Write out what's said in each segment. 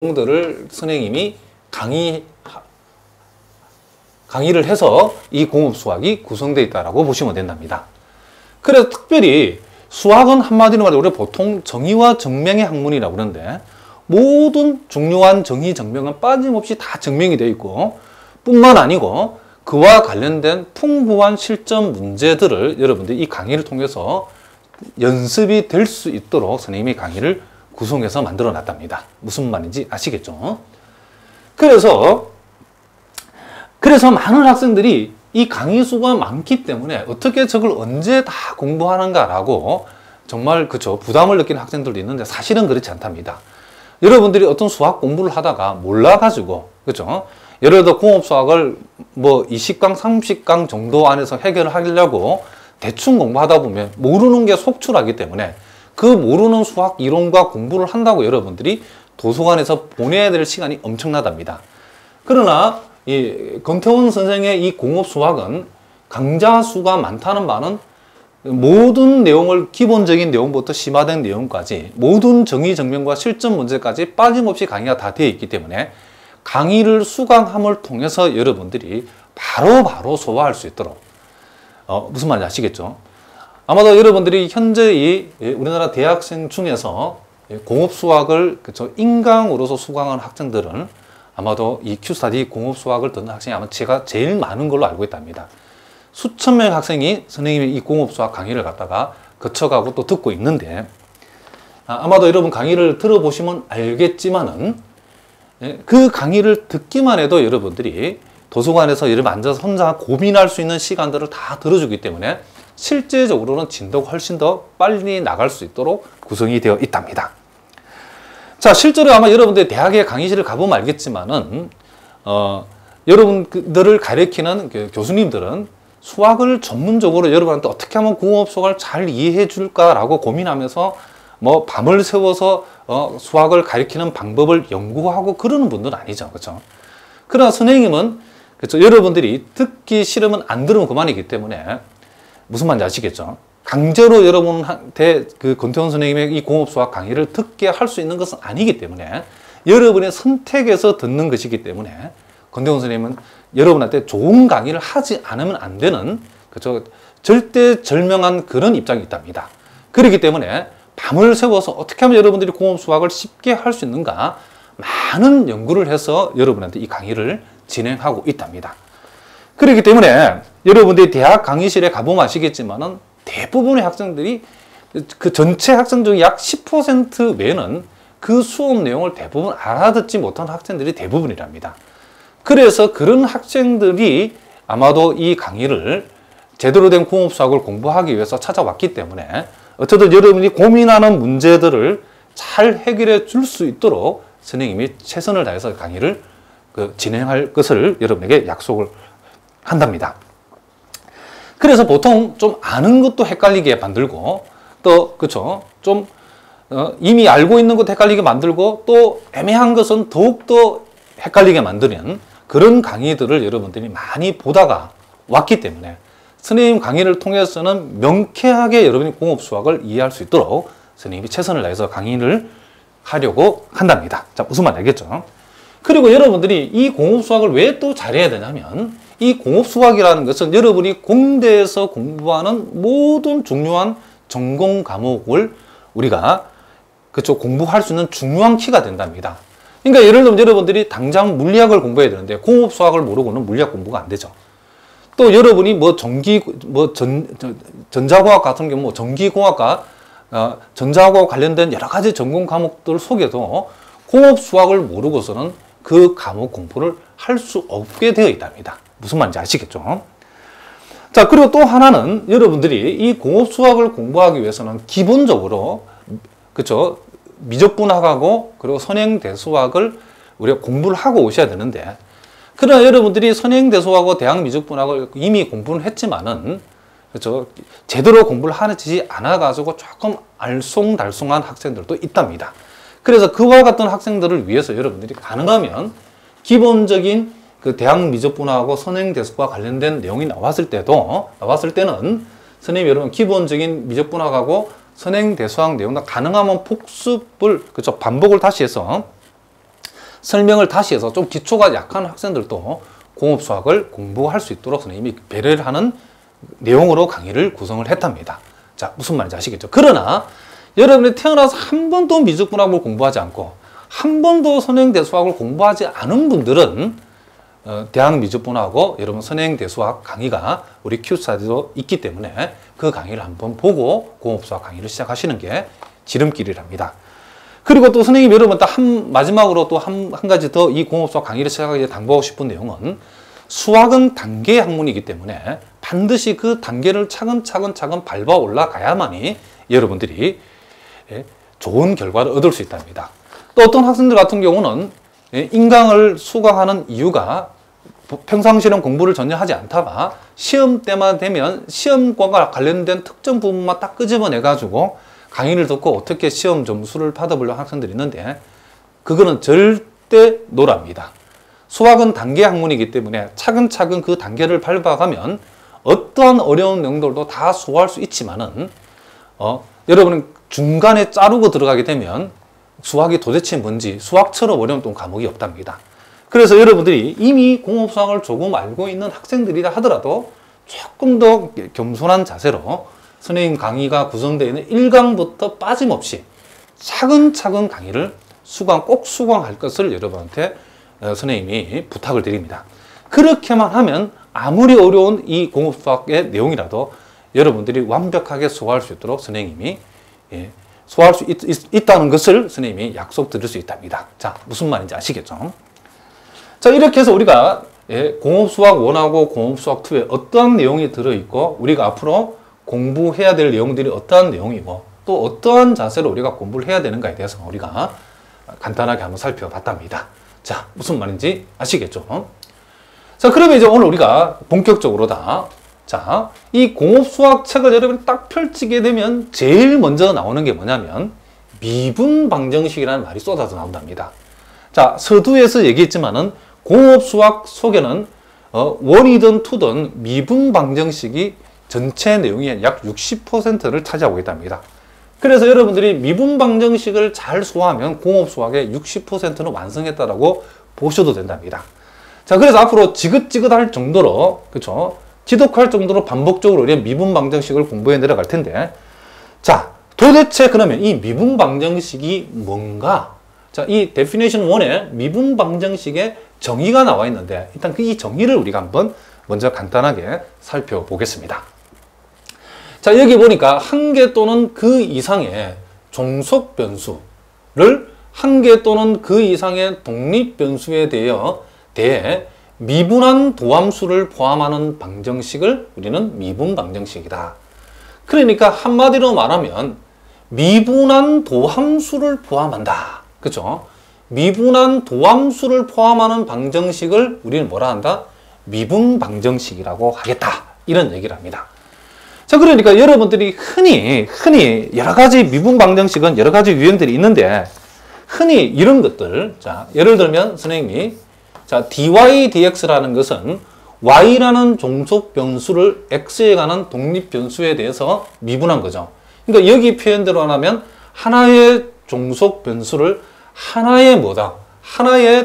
내용들을 선생님이 강의를 해서 이 공업 수학이 구성되어 있다고 보시면 된답니다. 그래서 특별히 수학은 한마디로 말해 우리가 보통 정의와 정명의 학문이라고 그러는데 모든 중요한 정의, 정명은 빠짐없이 다 증명이 되어 있고 뿐만 아니고 그와 관련된 풍부한 실전 문제들을 여러분들이 이 강의를 통해서 연습이 될 수 있도록 선생님이 강의를 구성해서 만들어 놨답니다. 무슨 말인지 아시겠죠? 그래서 많은 학생들이 이 강의 수가 많기 때문에 어떻게 저걸 언제 다 공부하는가라고 정말 부담을 느끼는 학생들도 있는데 사실은 그렇지 않답니다. 여러분들이 어떤 수학 공부를 하다가 몰라가지고, 그죠? 예를 들어 공업수학을 20강, 30강 정도 안에서 해결을 하려고 대충 공부하다 보면 모르는 게 속출하기 때문에 그 모르는 수학 이론과 공부를 한다고 여러분들이 도서관에서 보내야 될 시간이 엄청나답니다. 그러나 이 권태원 선생의 이 공업수학은 강좌 수가 많다는 바는 모든 내용을 기본적인 내용부터 심화된 내용까지 모든 정의, 정명과 실전 문제까지 빠짐없이 강의가 다 되어 있기 때문에 강의를 수강함을 통해서 여러분들이 바로바로 소화할 수 있도록 무슨 말인지 아시겠죠? 아마도 여러분들이 현재 이 우리나라 대학생 중에서 공업수학을 인강으로서 수강하는 학생들은 아마도 이 Q스타디 공업수학을 듣는 학생이 아마 제가 제일 많은 걸로 알고 있답니다. 수천 명의 학생이 선생님의 이 공업수학 강의를 갖다가 거쳐가고 또 듣고 있는데 아마도 여러분 강의를 들어보시면 알겠지만은 그 강의를 듣기만 해도 여러분들이 도서관에서 여러분 앉아서 혼자 고민할 수 있는 시간들을 다 들어주기 때문에 실제적으로는 진도가 훨씬 더 빨리 나갈 수 있도록 구성이 되어 있답니다. 자, 실제로 아마 여러분들 대학에 강의실을 가보면 알겠지만은 여러분들을 가르치는 교수님들은 수학을 전문적으로 여러분한테 어떻게 하면 공업수학을 잘 이해해 줄까라고 고민하면서 밤을 새워서 수학을 가르치는 방법을 연구하고 그러는 분들은 아니죠. 그렇죠? 그러나 선생님은 여러분들이 듣기 싫으면 안 들으면 그만이기 때문에 무슨 말인지 아시겠죠? 강제로 여러분한테 권태원 선생님의 이 공업수학 강의를 듣게 할 수 있는 것은 아니기 때문에 여러분의 선택에서 듣는 것이기 때문에 권태원 선생님은 여러분한테 좋은 강의를 하지 않으면 안 되는 절대절명한 그런 입장이 있답니다. 그렇기 때문에 밤을 새워서 어떻게 하면 여러분들이 공업수학을 쉽게 할 수 있는가 많은 연구를 해서 여러분한테 이 강의를 진행하고 있답니다. 그렇기 때문에 여러분들이 대학 강의실에 가보면 아시겠지만은 대부분의 학생들이 그 전체 학생 중에 약 10% 외에는 그 수업 내용을 대부분 알아듣지 못한 학생들이 대부분이랍니다. 그래서 그런 학생들이 아마도 이 강의를 제대로 된 공업수학을 공부하기 위해서 찾아왔기 때문에 어쨌든 여러분이 고민하는 문제들을 잘 해결해 줄 수 있도록 선생님이 최선을 다해서 강의를 진행할 것을 여러분에게 약속을 한답니다. 그래서 보통 좀 아는 것도 헷갈리게 만들고 또 좀 이미 알고 있는 것도 헷갈리게 만들고 또 애매한 것은 더욱더 헷갈리게 만드는 그런 강의들을 여러분들이 많이 보다가 왔기 때문에 선생님 강의를 통해서는 명쾌하게 여러분이 공업수학을 이해할 수 있도록 선생님이 최선을 다해서 강의를 하려고 한답니다. 자, 무슨 말인지 알겠죠? 그리고 여러분들이 이 공업수학을 왜 또 잘해야 되냐면 이 공업수학이라는 것은 여러분이 공대에서 공부하는 모든 중요한 전공 과목을 우리가 공부할 수 있는 중요한 키가 된답니다. 그러니까 예를 들면 여러분들이 당장 물리학을 공부해야 되는데 공업수학을 모르고는 물리학 공부가 안 되죠. 또 여러분이 전자공학 같은 경우 전기공학과 전자하고 관련된 여러 가지 전공 과목들 속에도 공업수학을 모르고서는 그 과목 공부를 할 수 없게 되어 있답니다. 무슨 말인지 아시겠죠? 자, 그리고 또 하나는 여러분들이 이 공업수학을 공부하기 위해서는 기본적으로 미적분학하고 그리고 선행대수학을 우리가 공부를 하고 오셔야 되는데 그러나 여러분들이 선행대수학하고 대학미적분학을 이미 공부는 했지만은 제대로 공부를 하지 않아가지고 조금 알쏭달쏭한 학생들도 있답니다. 그래서 그와 같은 학생들을 위해서 여러분들이 가능하면 기본적인 대학미적분학하고 선행대수학과 관련된 내용이 나왔을 때는 선생님이 여러분 기본적인 미적분학하고 선행대수학 내용도 가능하면 복습을 반복을 다시 해서 설명을 다시 해서 좀 기초가 약한 학생들도 공업 수학을 공부할 수 있도록 선생님이 배려를 하는 내용으로 강의를 구성을 했답니다. 자, 무슨 말인지 아시겠죠? 그러나 여러분이 태어나서 한 번도 미적분학을 공부하지 않고 한 번도 선행대수학을 공부하지 않은 분들은 대학 미적분하고 여러분 선행대수학 강의가 우리 큐스타디도 있기 때문에 그 강의를 한번 보고 공업수학 강의를 시작하시는 게 지름길이랍니다. 그리고 또 선생님 여러분 마지막으로 또 한 가지 더 이 공업수학 강의를 시작하기 전에 당부하고 싶은 내용은 수학은 단계 학문이기 때문에 반드시 그 단계를 차근차근 밟아 올라가야만이 여러분들이 좋은 결과를 얻을 수 있답니다. 또 어떤 학생들 같은 경우는 인강을 수강하는 이유가 평상시에는 공부를 전혀 하지 않다가 시험 때만 되면 시험과 관련된 특정 부분만 딱 끄집어내 가지고 강의를 듣고 어떻게 시험 점수를 받아보려는 학생들이 있는데 그거는 절대 노랍니다. 수학은 단계 학문이기 때문에 차근차근 그 단계를 밟아가면 어떠한 어려운 내용들도 다 소화할 수 있지만은 여러분은 중간에 자르고 들어가게 되면 수학이 도대체 뭔지 수학처럼 어려운 또 과목이 없답니다. 그래서 여러분들이 이미 공업수학을 조금 알고 있는 학생들이라 하더라도 조금 더 겸손한 자세로 선생님 강의가 구성되어 있는 1강부터 빠짐없이 차근차근 강의를 꼭 수강할 것을 여러분한테 선생님이 부탁을 드립니다. 그렇게만 하면 아무리 어려운 이 공업수학의 내용이라도 여러분들이 완벽하게 소화할 수 있도록 선생님이 소화할 수 있다는 것을 선생님이 약속드릴 수 있답니다. 자, 무슨 말인지 아시겠죠? 자, 이렇게 해서 우리가 공업수학 1하고 공업수학 2에 어떠한 내용이 들어있고 우리가 앞으로 공부해야 될 내용들이 어떠한 내용이고 또 어떠한 자세로 우리가 공부를 해야 되는가에 대해서 우리가 간단하게 한번 살펴봤답니다. 자, 무슨 말인지 아시겠죠? 자, 그러면 이제 오늘 우리가 본격적으로 자, 이 공업수학 책을 여러분이 딱 펼치게 되면 제일 먼저 나오는 게 뭐냐면 미분방정식이라는 말이 쏟아져 나온답니다. 자, 서두에서 얘기했지만은 공업수학 속에는 1이든 2든 미분방정식이 전체 내용의 약 60%를 차지하고 있답니다. 그래서 여러분들이 미분방정식을 잘 소화하면 공업수학의 60%는 완성했다라고 보셔도 된답니다. 자, 그래서 앞으로 지긋지긋할 정도로, 그렇죠? 지독할 정도로 반복적으로 우리가 미분방정식을 공부해 내려갈 텐데, 자, 도대체 그러면 이 미분방정식이 뭔가? 자, 이 definition 1에 미분방정식의 정의가 나와 있는데, 일단 이 정의를 우리가 한번 먼저 간단하게 살펴보겠습니다. 자, 여기 보니까 한 개 또는 그 이상의 종속 변수를 한 개 또는 그 이상의 독립 변수에 대해 미분한 도함수를 포함하는 방정식을 우리는 미분 방정식이다. 그러니까 한마디로 말하면 미분한 도함수를 포함한다. 그렇죠? 미분한 도함수를 포함하는 방정식을 우리는 뭐라 한다? 미분 방정식이라고 하겠다. 이런 얘기를 합니다. 자, 그러니까 여러분들이 흔히 여러 가지 미분 방정식은 여러 가지 유형들이 있는데 흔히 이런 것들, 자, 예를 들면 선생님이 자, dy dx라는 것은 y라는 종속 변수를 x에 관한 독립 변수에 대해서 미분한 거죠. 그러니까 여기 표현대로 하면 하나의 종속 변수를 하나의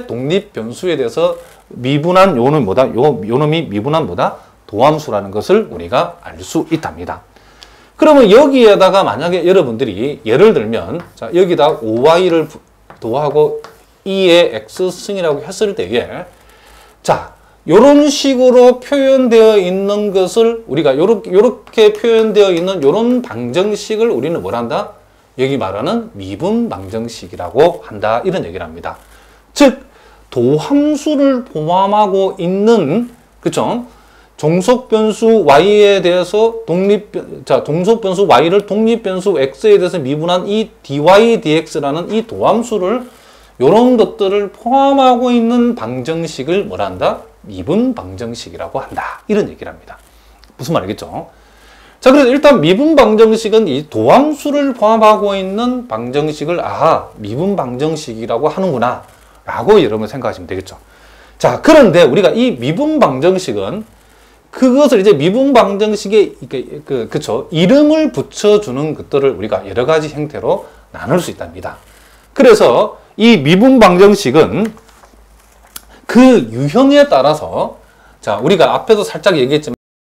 독립 변수에 대해서 미분한 요는 요놈이 미분한 도함수라는 것을 우리가 알 수 있답니다. 그러면 여기에다가 만약에 여러분들이 예를 들면 자, 여기다 5y를 더하고 2의 x승이라고 했을 때에 자, 요런 식으로 표현되어 있는 것을 우리가 요렇게 표현되어 있는 요런 방정식을 우리는 뭘 한다? 여기 말하는 미분 방정식이라고 한다. 이런 얘기를 합니다. 즉 도함수를 포함하고 있는 그쵸? 종속 변수 y에 대해서 종속 변수 y를 독립 변수 x에 대해서 미분한 이 dy dx라는 이 도함수를 이런 것들을 포함하고 있는 방정식을 뭐라 한다? 미분 방정식이라고 한다. 이런 얘기를 합니다. 무슨 말이겠죠? 자, 그래서 일단 미분 방정식은 이 도함수를 포함하고 있는 방정식을 미분 방정식이라고 하는구나 라고 여러분 생각하시면 되겠죠. 자, 그런데 우리가 이 미분 방정식은 그것을 이제 미분 방정식에 그쵸? 이름을 붙여주는 것들을 우리가 여러 가지 형태로 나눌 수 있답니다. 그래서 이 미분 방정식은 그 유형에 따라서 자, 우리가 앞에도 살짝 얘기했지만